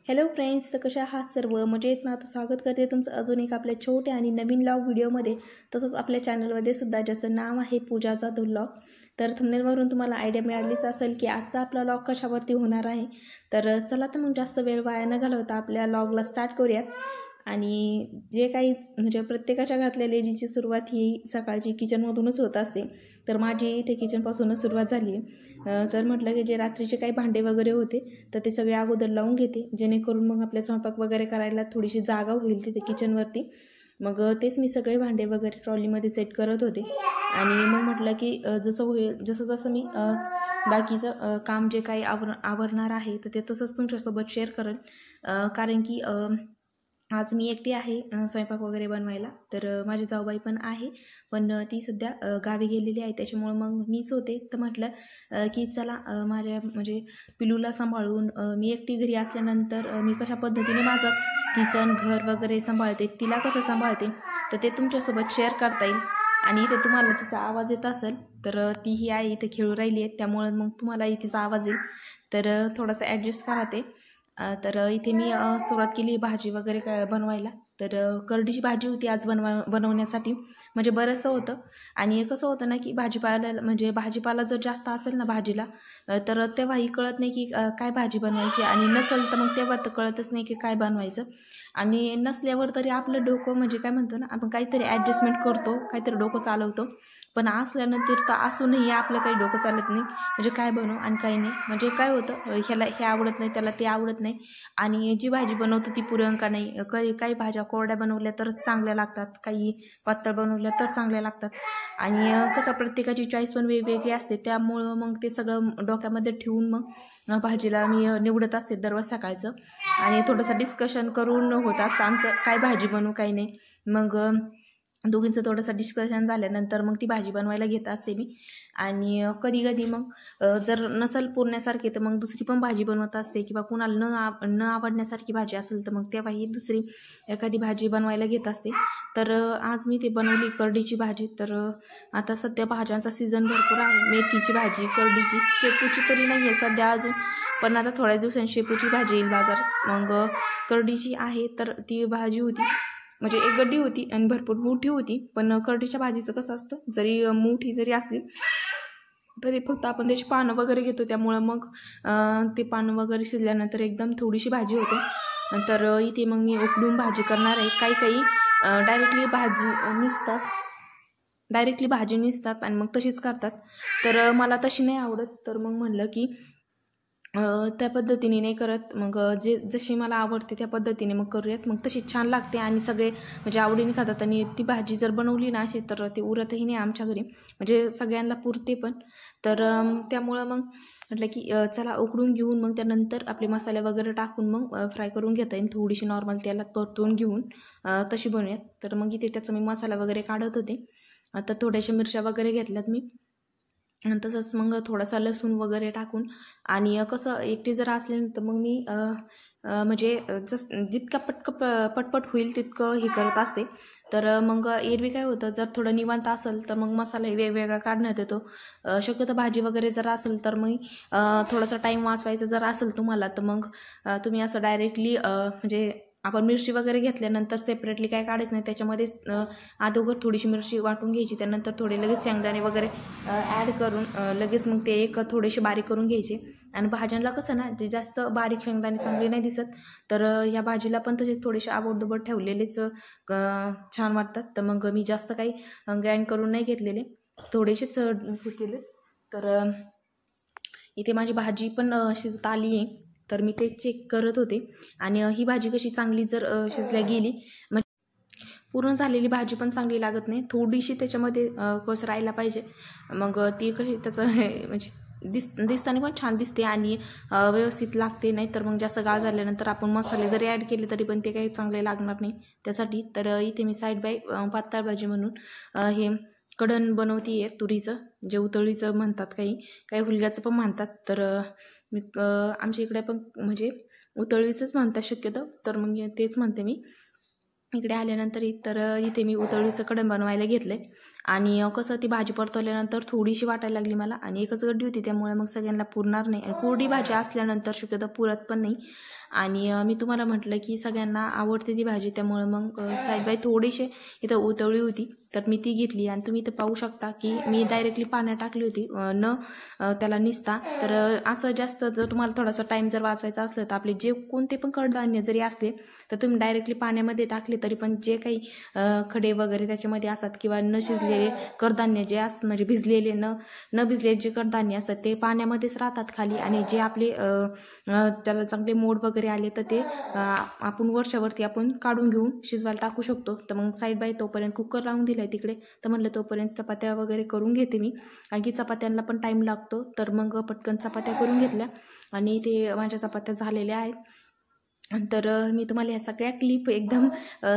Hello friends, तर कशा आहात सर्व? मजेत ना? तर स्वागत करते तुमचं अजून एक आपल्या छोट्या आणि नवीन व्लॉग व्हिडिओमध्ये. तसंच आपल्या चॅनलमध्ये सुद्धा, ज्याचं नाव आहे पूजा जाधव व्लॉग. तर थंबनेलवरून तुम्हाला आयडिया मिळालीच असेल की आजचा आपला व्लॉग कशावरती होणार आहे. तर चला तर मग जास्त वेळ वाया न घालवता आपल्या व्लॉगला स्टार्ट करूयात. आणि जे काही म्हणजे प्रत्येकाच्या घरातल्या लेडीची सुरुवात ही सकाळची किचनमधूनच होत असते. तर माझी इथे किचनपासूनच सुरुवात झाली आहे. तर म्हटलं की जे रात्रीचे काही भांडे वगैरे होते तर ते सगळे अगोदर लावून घेते, जेणेकरून मग आपल्या स्वयंपाक वगैरे करायला थोडीशी जागा होईल तिथे किचनवरती. मग तेच मी सगळे भांडे वगैरे ट्रॉलीमध्ये सेट करत होते. आणि मग म्हटलं की जसं होईल जसं मी बाकीचं काम जे काही आवरणार आहे तर ते तसंच तुमच्यासोबत शेअर करेन. कारण की आज मी एकटी आहे स्वयंपाक वगैरे बनवायला. तर माझी जाऊबाई पण आहे, पण ती सध्या गावी गेलेली आहे, त्याच्यामुळं मग मीच होते. तर म्हटलं की चला माझ्या म्हणजे पिलूला सांभाळून मी एकटी घरी असल्यानंतर मी कशा पद्धतीने माझं किचन घर वगैरे सांभाळते, तिला कसं सांभाळते, तर ते तुमच्यासोबत शेअर करता येईल. आणि इथे तुम्हाला तिचा आवाज येत असेल तर तीही आहे इथे खेळू राहिली आहे, त्यामुळं मग तुम्हालाही तिचा आवाज येईल. तर थोडंसं ॲडजस्ट करा ते. तर इथे मी सुरुवात केली भाजी वगैरे बनवायला. तर करडीची भाजी होती आज बनवण्यासाठी. म्हणजे बरंचसं होतं. आणि कसं होतं ना की भाजीपाला जर जास्त असेल ना भाजीला, तर तेव्हाही कळत नाही की काय भाजी बनवायची, आणि नसेल तर मग तेव्हा तर कळतच नाही की काय बनवायचं. आणि नसल्यावर तरी आपलं डोकं म्हणजे काय म्हणतो ना आपण, काहीतरी ॲडजस्टमेंट करतो, काहीतरी डोकं चालवतो. पण असल्यानंतर तर असूनही आपलं काही डोकं चालत नाही, म्हणजे काय बनवू आणि काही नाही. म्हणजे काय होतं, ह्याला हे आवडत नाही, त्याला ते आवडत नाही. आणि जी भाजी बनवतो ती पुरण का नाही, काही भाज्या कोरड्या बनवल्या तरच चांगल्या लागतात, काही पातळ बनवल्या तर चांगल्या लागतात. आणि कसं प्रत्येकाची चॉईस पण वेगवेगळी असते, त्यामुळं मग ते सगळं डोक्यामध्ये ठेवून मग भाजीला मी निवडत असते दररोज सकाळचं. आणि थोडंसं डिस्कशन करून होत असतं आमचं, काय भाजी बनवू काही नाही. मग दोघींचं थोडंसं डिस्कशन झाल्यानंतर मग ती भाजी बनवायला घेत असते मी. आणि कधी कधी मग जर नसेल पुरण्यासारखी तर मग दुसरी पण भाजी बनवत असते, किंवा कुणाला न आवडण्यासारखी भाजी असेल तर मग तेव्हाही दुसरी एखादी भाजी बनवायला घेत असते. तर आज मी ते बनवली करडीची भाजी. तर आता सध्या भाज्यांचा सीझन भरपूर आहे, मेथीची भाजी, करडीची, शेपूची तरी नाही आहे सध्या अजून, पण आता थोड्या दिवसांनी शेपूची भाजी येईल बाजारात. मग करडीची आहे तर ती भाजी होती, म्हणजे एक गड्डी होती आणि भरपूर मोठी होती. पण करडीच्या भाजीचं कसं असतं, जरी मोठी जरी असली तरी फक्त आपण त्याची पानं वगैरे घेतो, त्यामुळं मग ते पानं वगैरे शिजल्यानंतर एकदम थोडीशी भाजी होते. तर इथे मग मी उकडून भाजी करणार आहे. काही डायरेक्टली भाजी निसतात आणि मग तशीच करतात. तर मला तशी नाही आवडत. तर मग म्हणलं की त्या पद्धतीने नाही करत, मग जशी मला आवडते त्या पद्धतीने मग करूयात. मग तशी छान लागते आणि सगळे म्हणजे आवडीने खातात. आणि ती भाजी जर बनवली ना अशी तर ती उरतही नाही आमच्या घरी, म्हणजे सगळ्यांना पुरते पण. तर त्यामुळं मग म्हटलं की चला उकडून घेऊन मग त्यानंतर आपले मसाले वगैरे टाकून मग फ्राय करून घेता येईल, थोडीशी नॉर्मल तेलात परतून घेऊन तशी बनवूयात. तर मग इथे त्याचा मी मसाला वगैरे काढत होते. आता थोड्याशा मिरच्या वगैरे घेतल्यात मी, आणि तसंच मग थोडासा लसूण वगैरे टाकून. आणि कसं एकटी जर असले तर मग मी म्हणजे जितका पटपट होईल तितकं हे करत असते. तर मग एरवी काय होतं, जर थोडं निवांत असेल तर मग मसाला वेगवेगळा काढण्यात येतो. शक्यतो भाजी वगैरे जर असेल तर मग थोडासा टाईम वाचवायचा जर असेल तुम्हाला, तर मग तुम्ही असं डायरेक्टली म्हणजे आपण मिरची वगैरे घेतल्यानंतर सेपरेटली काय काढायचं नाही, त्याच्यामध्येच अगोदर थोडीशी मिरची वाटून घ्यायची, त्यानंतर थोडे लगेच शेंगदाणे वगैरे ॲड करून लगेच मग ते एक थोडेसे बारीक करून घ्यायचे. आणि भाज्यांना कसं ना, जे जास्त बारीक शेंगदाणे चांगले नाही दिसत, तर या भाजीला पण तसेच थोडेसे आबोडदोबड ठेवलेलेच छान वाटतात. तर मग मी जास्त काही ग्राइंड करून नाही घेतलेले, थोडेसेच केले. तर इथे माझी भाजी पण शिजत आली आहे, तर मी ते चेक करत होते. आणि ही भाजी कशी चांगली जर शिजल्या गेली, म्हणजे पूर्ण झालेली भाजी पण चांगली लागत नाही, थोडीशी त्याच्यामध्ये कस राहायला पाहिजे. मग ती कशी त्याचं म्हणजे दिसताना पण छान दिसते आणि व्यवस्थित लागते. नाही तर मग जास्त गाळ झाल्यानंतर आपण मसाले जरी ॲड केले तरी पण ते काही चांगले लागणार नाही त्यासाठी. तर इथे मी साईड बाय पातळ भाजी म्हणून हे कडण बनवते आहे तुरीचं, जे उतळीचं म्हणतात, काही हुलग्याचं पण म्हणतात. तर मी आमच्या इकडे पण म्हणजे उतळीचंच म्हणतात शक्यतो, तर मग तेच म्हणते मी. इकडे आल्यानंतर इथे मी उतळीचं कडण बनवायला घेतलं आहे. आणि कसं ती भाजी परतवल्यानंतर थोडीशी वाटायला लागली मला आणि एकच गड्डी होती, त्यामुळे मग सगळ्यांना पुरणार नाही. आणि कोरडी भाजी असल्यानंतर शक्यतो पुरत पण नाही. आणि मी तुम्हाला म्हटलं की सगळ्यांना आवडते ती भाजी, त्यामुळे मग साईड बाय थोडीशी इथं उतवळी होती तर मी ती घेतली. आणि तुम्ही इथं पाहू शकता की मी डायरेक्टली पाण्यात टाकली होती त्याला निसता. तर असं जास्त जर तुम्हाला थोडासा टाईम जर वाचवायचा असलं तर आपले जे कोणते पण कडधान्य जरी असले तर तुम्ही डायरेक्टली पाण्यामध्ये टाकले तरी पण जे काही खडे वगैरे त्याच्यामध्ये असतात किंवा न शिजलेले कडधान्य जे असतात म्हणजे भिजलेले न भिजलेले जे कडधान्य असतात ते पाण्यामध्येच राहतात खाली. आणि जे आपले त्याला चांगले मोड वगैरे आले तर ते आपण वर्षावरती आपण काढून घेऊन शिजवायला टाकू शकतो. तर मग साईड बाय तोपर्यंत कुकर लावून दिलाय तिकडे. तर म्हणलं तोपर्यंत चपात्या वगैरे करून घेते मी, कारण की चपात्यांना पण टाईम लागतो. तर मग पटकन चपात्या करून घेतल्या आणि ते माझ्या चपात्या झालेल्या आहेत. तर मी तुम्हाला ह्या सगळ्या क्लिप एकदम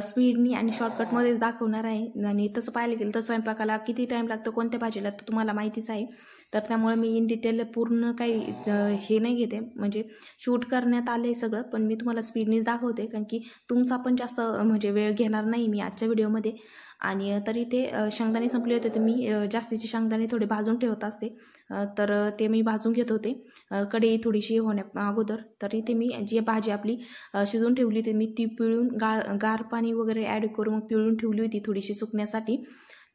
स्पीडनी आणि शॉर्टकटमध्येच दाखवणार आहे. आणि तसं पाहायला गेलं तर स्वयंपाकाला किती टाईम लागतो कोणत्या भाजीला तर तुम्हाला माहितीच आहे. तर त्यामुळे मी इन डिटेल पूर्ण काही हे नाही घेते, म्हणजे शूट करण्यात आलं आहे सगळं, पण मी तुम्हाला स्पीडनीच दाखवते कारण की तुमचा पण जास्त म्हणजे वेळ घेणार नाही मी आजच्या व्हिडिओमध्ये. आणि तरी ते शेंगदाणे संपले होते तर मी जास्तीचे शेंगदाणे थोडे भाजून ठेवत असते. तर ते मी भाजून घेत होते कढई थोडीशी होण्या अगोदर. तरी ते मी जी भाजी आपली शिजून ठेवली ते मी ती पिळून गार पाणी वगैरे ॲड करून मग पिळून ठेवली होती थोडीशी सुकण्यासाठी.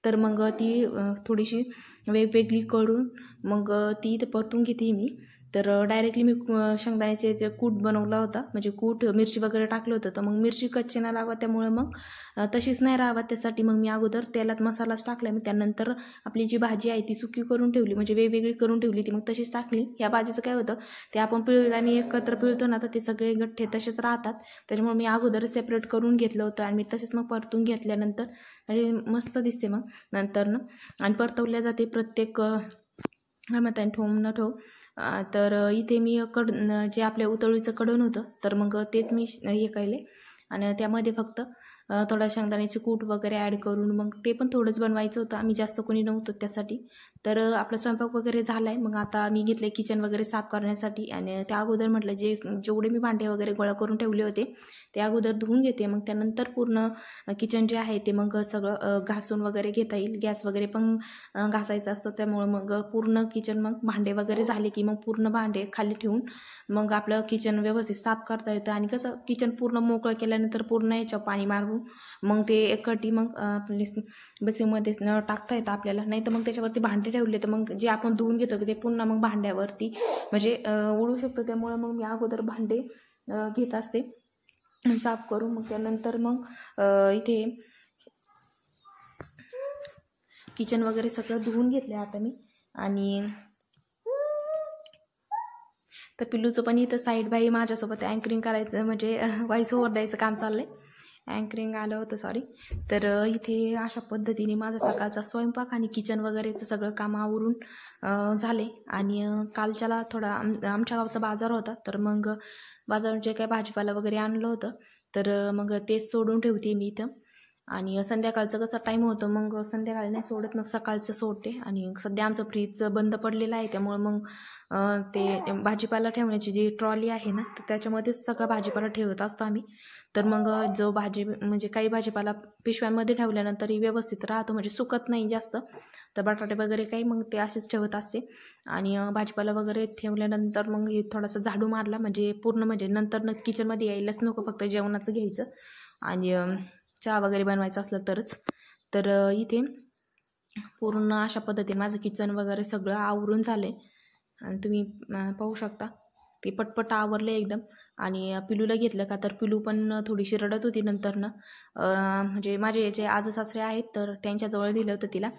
तर मग ती थोडीशी वेगवेगळी करून मग ती ते परतून घेते मी. तर डायरेक्टली मी शेंगदाण्याचे जे कूट बनवला होता, म्हणजे कूट मिरची वगैरे टाकलं होतं. तर मग मिरची कच्ची नाही लागत त्यामुळे मग तशीच नाही राहावं त्यासाठी मग मी अगोदर तेलात मसालाच टाकला. मी त्यानंतर आपली जी भाजी आहे ती सुकी करून ठेवली, म्हणजे वेगवेगळी करून ठेवली ती मग तशीच टाकली. या भाजीचं काय होतं ते आपण पिळल्याने एकत्र पिळतो ना तर ते सगळे गठ्ठे तसेच राहतात, त्याच्यामुळे मी अगोदर सेपरेट करून घेतलं होतं आणि मी तसेच मग परतून घेतल्यानंतर म्हणजे मस्त दिसते मग नंतर ना. आणि परतवल्या जाते प्रत्येक काय म्हणता ठोम न ठोक. तर इथे मी जे आपल्या उतळीचं कडण होतं तर मग तेच मी हे केले आणि त्यामध्ये फक्त थोडा शेंगदाण्याचे कूट वगैरे ॲड करून मग ते पण थोडंच बनवायचं होतं, आम्ही जास्त कोणी नव्हतं त्यासाठी. तर आपला स्वयंपाक वगैरे झाला आहे. मग आता मी घेतले किचन वगैरे साफ करण्यासाठी. आणि त्या अगोदर म्हटलं जेवढे मी भांडे वगैरे गोळा करून ठेवले होते ते अगोदर धुवून घेते, मग त्यानंतर पूर्ण किचन जे आहे ते मग सगळं घासून वगैरे घेता येईल. गॅस वगैरे पण घासायचा असतो त्यामुळं मग पूर्ण किचन मग भांडे वगैरे झाले की मग पूर्ण भांडे खाली ठेवून मग आपलं किचन व्यवस्थित साफ करता येतं. आणि कसं किचन पूर्ण मोकळं केल्यानंतर पूर्ण याच्यावर पाणी मारून मग ते एकटी मग बेसिंगमध्ये टाकता येतं आपल्याला. नाही तर मग त्याच्यावरती भांडे ठेवले तर मग जे आपण धुवून घेतो ते पुन्हा मग भांड्यावरती म्हणजे उडू शकतो. त्यामुळे मग मी अगोदर भांडे घेत असते साफ करून. मग त्यानंतर मग इथे किचन वगैरे सगळं धुवून घेतलं आता मी. आणि तर पिल्लूचं पण इथं साईड बाई माझ्यासोबत अँकरिंग करायचं म्हणजे व्हॉइस ओव्हर द्यायचं काम चाललंय, अँकरिंग आलं होतं सॉरी. तर इथे अशा पद्धतीने माझा सकाळचा स्वयंपाक आणि किचन वगैरेचं सगळं काम आवरून झाले. आणि कालच्याला थोडा आमच्या गावचा बाजार होता तर मग बाजारात जे काही भाजीपाला वगैरे आणलं होतं तर मग तेच सोडून ठेवते मी इथं. आणि संध्याकाळचं कसं टाईम होतं मग संध्याकाळी नाही सोडत, मग सकाळचं सोडते. आणि सध्या आमचं फ्रीज बंद पडलेलं आहे त्यामुळे मग ते भाजीपाला ठेवण्याची जी ट्रॉली आहे ना तर त्याच्यामध्येच सगळं भाजीपाला ठेवत असतो आम्ही. तर मग जो म्हणजे काही भाजीपाला पिशव्यांमध्ये ठेवल्यानंतरही व्यवस्थित राहतो, म्हणजे सुकत नाही जास्त. तर बटाटे वगैरे काही मग ते असेच ठेवत असते. आणि भाजीपाला वगैरे ठेवल्यानंतर मग थोडासा झाडू मारला म्हणजे पूर्ण म्हणजे नंतर किचनमध्ये यायलाच नको, फक्त जेवणाचं घ्यायचं आणि चहा वगैरे बनवायचं असलं तरच. तर इथे पूर्ण अशा पद्धतीने माझं किचन वगैरे सगळं आवरून झालं आहे आणि तुम्ही पाहू शकता ते पटपट आवरलं एकदम. आणि पिलूला घेतलं का तर पिलू पण थोडीशी रडत होती नंतरनं. म्हणजे माझे जे आजसासरे आहेत तर त्यांच्याजवळ दिलं होतं तिला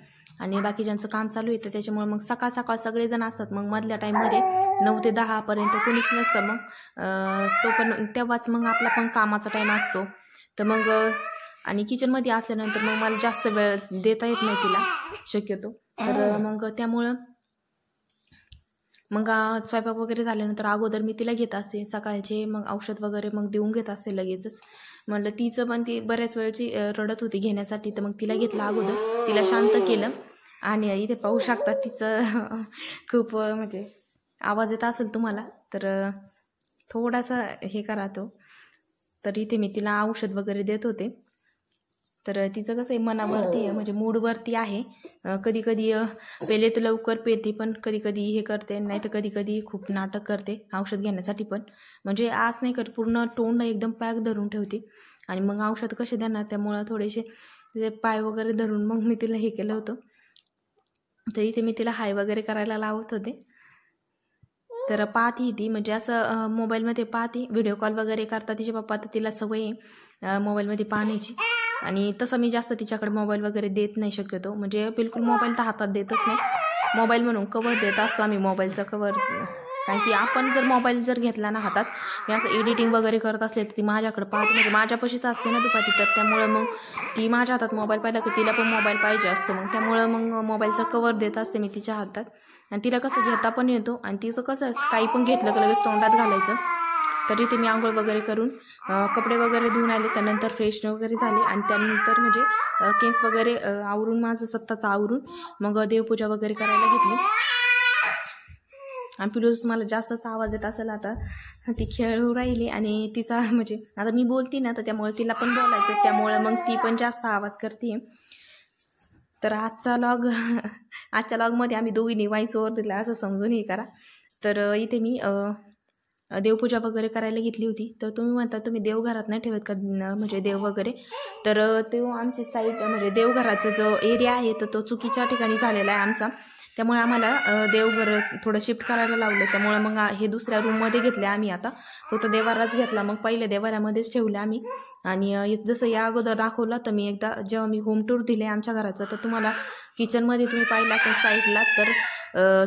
आणि बाकी ज्यांचं काम चालू आहे तर त्याच्यामुळे मग सकाळ सकाळ सगळेजण असतात. मग मधल्या टाईममध्ये 9 ते 10 पर्यंत कोणीच नसतं. मग तो पण तेव्हाच मग आपला पण कामाचा टाईम असतो. तर मग आणि किचनमध्ये असल्यानंतर मग मला जास्त वेळ देता येत नाही तिला शक्यतो. तर मग त्यामुळं मग स्वयंपाक वगैरे झाल्यानंतर अगोदर मी तिला घेत असते सकाळचे, मग औषध वगैरे मग देऊन घेत असते लगेचच. म्हणलं तिचं पण ती बऱ्याच वेळची रडत होती घेण्यासाठी तर मग तिला घेतलं अगोदर, तिला शांत केलं. आणि इथे पाहू शकता तिचं खूप म्हणजे आवाज येत असेल तुम्हाला तर थोडासा हे करा तो. तर इथे मी तिला औषध वगैरे देत होते. तर तिचं कसं आहे मनावरती आहे, म्हणजे मूडवरती आहे. कधी कधी पहिले तर लवकर पेते, पण कधी कधी हे करते, नाही तर कधी कधी खूप नाटक करते औषध घेण्यासाठी. पण म्हणजे आज नाही करत, पूर्ण तोंड एकदम पॅक धरून ठेवते. आणि मग औषध कसे देणार, त्यामुळं थोडेसे तिचे पाय वगैरे धरून मग मी तिला हे केलं होतं. तर इथे मी तिला हाय वगैरे करायला लावत होते. तर पाहती ती, म्हणजे असं मोबाईलमध्ये पाहती, व्हिडिओ कॉल वगैरे करता तिचे पप्पा, तर तिला सवय आहे मोबाईलमध्ये पाहण्याची. आणि तसं मी जास्त तिच्याकडे मोबाईल वगैरे देत नाही शक्यतो, म्हणजे बिलकुल मोबाईल तर हातात देतच नाही. मोबाईल म्हणून कवर देत असतो आम्ही, मोबाईलचं कवर. कारण की आपण जर मोबाईल जर घेतला ना हातात, मी असं एडिटिंग वगैरे करत असले तर ती माझ्याकडे पाहते, म्हणजे माझ्यापाशीच असते ना दुपारी, तर त्यामुळं मग ती माझ्या हातात मोबाईल पाहिला की तिला पण मोबाईल पाहिजे असतो. मग त्यामुळं मग मोबाईलचा कवर देत असते मी तिच्या हातात. आणि तिला कसं घेता पण येतो, आणि तिचं कसं काही पण घेतलं की लगेच तोंडात घालायचं. तरी ते मी आंघोळ वगैरे करून कपडे वगैरे धुवून आले, त्यानंतर फ्रेश वगैरे झाले. आणि त्यानंतर म्हणजे केस वगैरे आवरून, माझं स्वतःचं आवरून मग देवपूजा वगैरे करायला घेतली. आणि पिलू मला जास्तच आवाज येत असेल आता, ती खेळू राहिली. आणि तिचा म्हणजे आता मी बोलते ना, तर त्यामुळे तिला पण बोलायचं, त्यामुळे मग ती पण जास्त आवाज करते. तर आजच्या लॉगमध्ये आम्ही दोघींनी व्हॉइस ओव्हर दिला असं समजून हे करा. तर इथे मी देवपूजा वगैरे करायला घेतली होती. तर तुम्ही म्हणता तुम्ही देवघरात नाही ठेवत का म्हणजे देव वगैरे, तर ते आमची साईड म्हणजे देवघराचा जो एरिया आहे तर तो चुकीच्या ठिकाणी झालेला आहे आमचा. त्यामुळे आम्हाला देवघर थोडं शिफ्ट करायला लावलं. त्यामुळे मग हे दुसऱ्या रूममध्ये घेतले आम्ही. आता फक्त देवाराच घेतला, मग पहिल्या देवाऱ्यामध्येच ठेवले आम्ही. आणि जसं या अगोदर दाखवलं, तर मी एकदा जेव्हा मी होम टूर दिले आमच्या घराचं, तर तुम्हाला किचनमध्ये तुम्ही पाहिलं असं साईडला, तर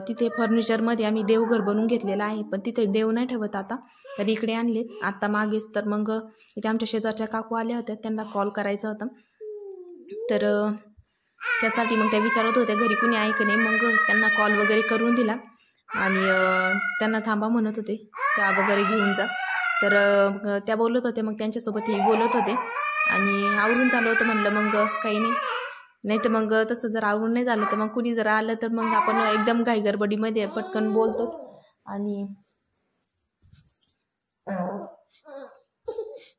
तिथे फर्निचरमध्ये आम्ही देवघर बनवून घेतलेलं आहे. पण तिथे देव नाही ठेवत आता, तर इकडे आणलेत आता मागेच. तर मग इथे आमच्या शेजारच्या काकू आल्या होत्या, त्यांना कॉल करायचा होता. तर त्यासाठी मग त्या विचारत होत्या घरी कुणी आहे की नाही. मग त्यांना कॉल वगैरे करून दिला. आणि त्यांना थांबा म्हणत होते, चहा वगैरे घेऊन जा. तर त्या बोलत होते, मग त्यांच्यासोबत हे बोलत होते. आणि आवरून चालू होतं. म्हणलं मग काही नाही तर मग तसं जर आवरून नाही झालं तर मग कुणी जर आलं तर मग आपण एकदम घाई गडबडीमध्ये पटकन बोलतो. आणि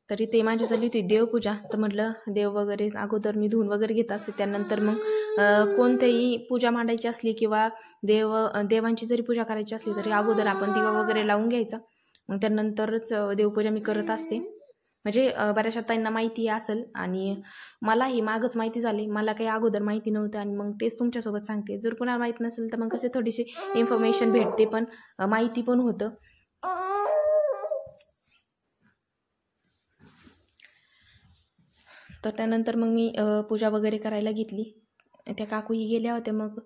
तरी ते माझी झाली होती देवपूजा. तर म्हटलं देव वगैरे अगोदर मी धुवून वगैरे घेत असते. त्यानंतर मग कोणतीही पूजा मांडायची असली किंवा देवांची जरी पूजा करायची असली तरी अगोदर आपण दिवा वगैरे लावून घ्यायचा, मग त्यानंतरच देवपूजा मी करत असते. म्हणजे बऱ्याचशा ताईंना माहिती असेल, आणि मलाही मागच माहिती झाली, मला काही अगोदर माहिती नव्हतं. आणि मग तेच तुमच्यासोबत सांगते. जर कोणाला माहीत नसेल तर मग कसे थोडीशी इन्फॉर्मेशन भेटते, पण माहिती पण होतं. तर त्यानंतर मग मी पूजा वगैरे करायला घेतली. त्या काकूही गेल्या होत्या. मग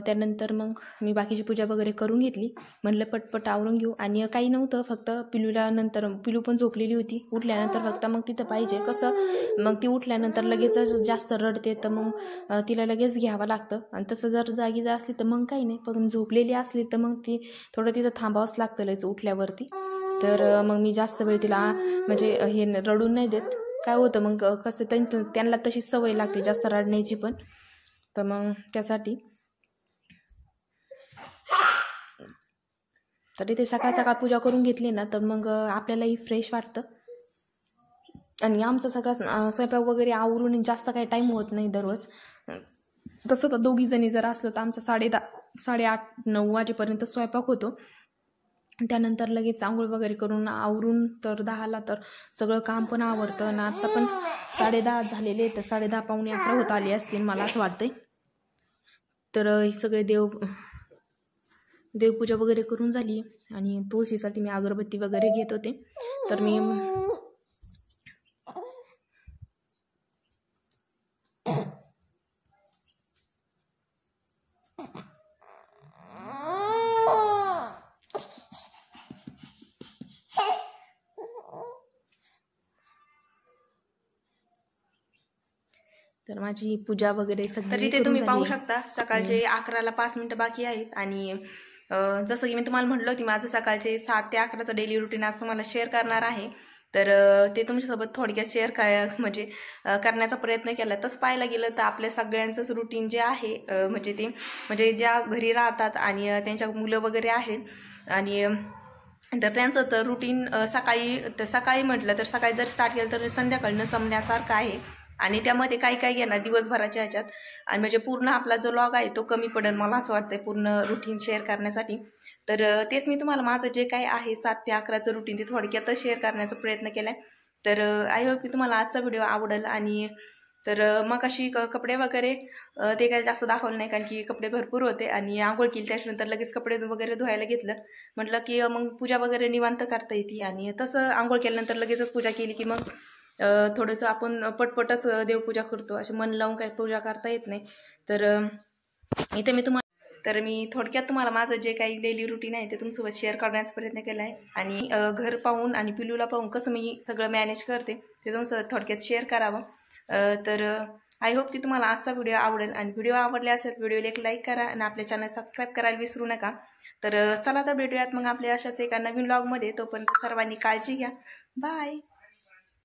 त्यानंतर मग मी बाकीची पूजा वगैरे करून घेतली. म्हणलं पटपट आवरून घेऊ. आणि काही नव्हतं, फक्त पिलूला नंतर पिलू पण झोपलेली होती. उठल्यानंतर फक्त मग तिथं पाहिजे कसं, मग ती उठल्यानंतर लगेच जास्त रडते, तर मग तिला लगेच घ्यावं लागतं. आणि तसं जर जागी जर असली तर मग काही नाही, पण झोपलेली असली तर मग ती थोडं तिथं थांबावंच लागतं लगेच उठल्यावरती. तर मग मी जास्त वेळ तिला म्हणजे हे रडून नाही देत. काय होतं मग कसं त्यांना तशी सवय लागते जास्त रडण्याची पण. तर मग त्यासाठी तरी ते सकाळ सकाळ पूजा करून घेतली ना, तर मग आपल्यालाही फ्रेश वाटतं. आणि आमचा सगळा स्वयंपाक वगैरे आवरून जास्त काही टाईम होत नाही दररोज. तसं तर दोघी जणी जर असलो तर आमचा 8:30 वाजेपर्यंत स्वयंपाक होतो. त्यानंतर लगेच आंघोळ वगैरे करून आवरून तर 10ला तर सगळं काम पण आवरतं. आणि आता पण 10:30 झालेले, तर 10:30 पावणे 11 होत आले असतील मला असं वाटतंय. तर हे सगळे देवपूजा वगैरे करून झाली. आणि तुळशीसाठी मी अगरबत्ती वगैरे घेत होते. तर मी तर माझी पूजा वगैरे सगळी तरी ते तुम्ही पाहू शकता. सकाळचे 11ला 5 मिनिटं बाकी आहेत. आणि जसं की मी तुम्हाला म्हटलं होती, माझं सकाळचे 7 ते 11चं डेली रुटीन आज तुम्हाला शेअर करणार आहे. तर ते तुमच्यासोबत थोडक्यात शेअर म्हणजे करण्याचा प्रयत्न केला. तसं पाहायला गेलं तर आपल्या सगळ्यांचंच रुटीन जे आहे म्हणजे ज्या घरी राहतात आणि त्यांच्या मुलं वगैरे आहेत, आणि तर त्यांचं तर रुटीन सकाळी म्हटलं तर सकाळी जर स्टार्ट केलं तर संध्याकाळनं संपण्यासारखं आहे. आणि त्यामध्ये काय काय घेणार दिवसभराच्या ह्याच्यात, आणि म्हणजे पूर्ण आपला जो लॉग आहे तो कमी पडेल मला असं वाटतंय पूर्ण रुटीन शेअर करण्यासाठी. तर तेच मी तुम्हाला माझं जे काय आहे 7 ते 11चं रुटीन ते थोडक्यातच शेअर करण्याचा प्रयत्न केला आहे. तर आय होप की तुम्हाला आजचा व्हिडिओ आवडेल. आणि तर मग अशी कपडे वगैरे ते काय जास्त दाखवलं नाही, कारण की कपडे भरपूर होते आणि आंघोळ केली त्याच्यानंतर लगेच कपडे वगैरे धुवायला घेतलं. म्हटलं की मग पूजा वगैरे निवांत करता येते. आणि तसं आंघोळ केल्यानंतर लगेचच पूजा केली की मग थोडंसं आपण पटपटच देवपूजा करतो, असे मन लावून काही पूजा करता येत नाही. तर इथे मी थोडक्यात तुम्हाला माझं जे काही डेली रुटीन आहे ते तुमच्यासोबत शेअर करण्याचा प्रयत्न केला आहे. आणि घर पाहून आणि पिलूला पाहून कसं मी सगळं मॅनेज करते ते तुमचं थोडक्यात शेअर करावं. तर आय होप की तुम्हाला आजचा व्हिडिओ आवडेल. आणि व्हिडिओ आवडले असेल व्हिडिओला एक लाईक करा आणि आपल्या चॅनल सबस्क्राईब करायला विसरू नका. तर चला तर भेटूयात मग आपल्या अशाच एका नवीन व्लॉगमध्ये. तोपर्यंत सर्वांनी काळजी घ्या. बाय.